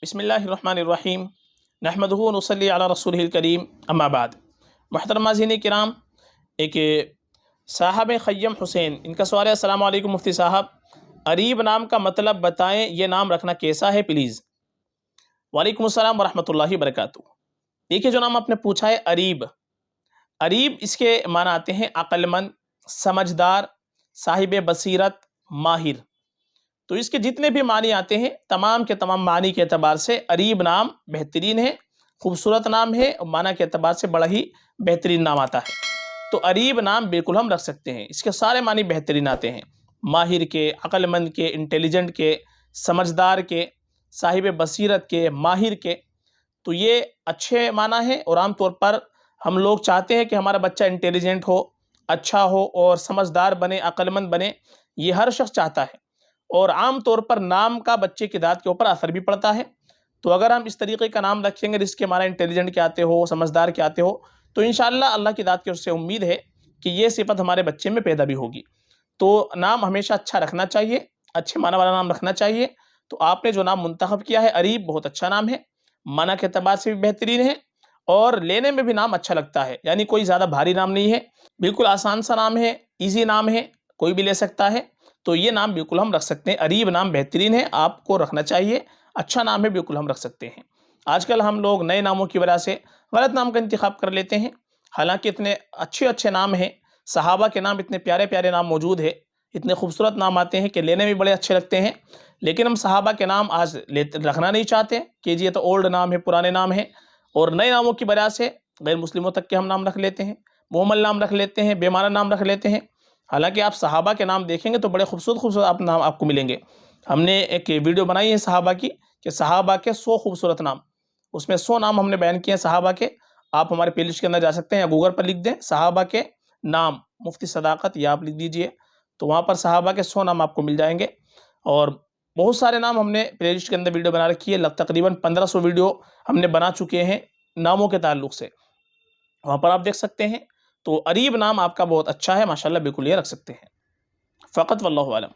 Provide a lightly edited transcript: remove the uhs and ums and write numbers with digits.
बिस्मिल्लाहिर्रहमानिर्रहीम नहमदुहु व नुसल्ली अला रसूलिहिल करीम अम्मा बाद। मुहतरम नाज़रीन किराम, एक साहब ख़य्यम हुसैन, इनका सवाल है, अस्सलामु अलैकुम मुफ्ती साहब, अरीब नाम का मतलब बताएं, ये नाम रखना कैसा है प्लीज़। वालेकुम अस्सलाम व रहमतुल्लाहि व बरकातुहू। देखिए, जो नाम आपने पूछा है अरीब, अरीब इसके माना आते हैं अक्लमंद, समझदार, साहिब बसीरत, माहिर। तो इसके जितने भी मानी आते हैं, तमाम के तमाम मानी के अतबार से अरीब नाम बेहतरीन है, खूबसूरत नाम है और माना के अतबार से बड़ा ही बेहतरीन नाम आता है। तो अरीब नाम बिल्कुल हम रख सकते हैं, इसके सारे मानी बेहतरीन आते हैं, माहिर के, अक्लमंद के, इंटेलिजेंट के, समझदार के, साहिब बसीरत के, माहिर के। तो ये अच्छे माना है और आम तौर पर हम लोग चाहते हैं कि हमारा बच्चा इंटेलिजेंट हो, अच्छा हो और समझदार बने, अक्लमंद बने, ये हर शख्स चाहता है। और आम तौर पर नाम का बच्चे की दाद के ऊपर असर भी पड़ता है। तो अगर हम इस तरीके का नाम रखेंगे जिसके माना इंटेलिजेंट के आते हो, समझदार के आते हो, तो इंशाअल्लाह अल्लाह की दाद की उससे उम्मीद है कि ये सिफत हमारे बच्चे में पैदा भी होगी। तो नाम हमेशा अच्छा रखना चाहिए, अच्छे माना वाला नाम रखना चाहिए। तो आपने जो नाम मुंतखब किया है अरीब, बहुत अच्छा नाम है, माना के अतबार से भी बेहतरीन है और लेने में भी नाम अच्छा लगता है। यानी कोई ज़्यादा भारी नाम नहीं है, बिल्कुल आसान सा नाम है, ईजी नाम है, कोई भी ले सकता है। तो ये नाम बिल्कुल हम रख सकते हैं, अरीब नाम बेहतरीन है, आपको रखना चाहिए, अच्छा नाम है, बिल्कुल हम रख सकते हैं। आजकल हम लोग नए नामों की वजह से गलत नाम का इंतखाब कर लेते हैं, हालांकि इतने अच्छे अच्छे नाम हैं, सहाबा के नाम इतने प्यारे प्यारे नाम मौजूद है, इतने खूबसूरत नाम आते हैं कि लेने में बड़े अच्छे लगते हैं। लेकिन हम सहाबा के नाम आज रखना नहीं चाहते कि जी ये तो ओल्ड नाम है, पुराने नाम है, और नए नामों की वजह से गैर मुस्लिमों तक के हम नाम रख लेते हैं, मुहम्मल नाम रख लेते हैं, बेमाना नाम रख लेते हैं। हालांकि आप सहाबा के नाम देखेंगे तो बड़े खूबसूरत खूबसूरत आप नाम आपको मिलेंगे। हमने एक वीडियो बनाई है सहाबा की, कि सहाबा के 100 खूबसूरत नाम, उसमें 100 नाम हमने बयान किए हैं सहाबा के। आप हमारे प्लेलिस्ट के अंदर जा सकते हैं या गूगल पर लिख दें सहाबा के नाम मुफ्ती सदाकत, या आप लिख दीजिए, तो वहाँ पर सहाबा के 100 नाम आपको मिल जाएंगे। और बहुत सारे नाम हमने प्लेलिस्ट के अंदर वीडियो बना रखी है, तकरीबन 1500 वीडियो हमने बना चुके हैं नामों के ताल्लुक से, वहाँ पर आप देख सकते हैं। तो अरीब नाम आपका बहुत अच्छा है माशाल्लाह, बिल्कुल ये रख सकते हैं। फ़कत वल्लाहु आलम।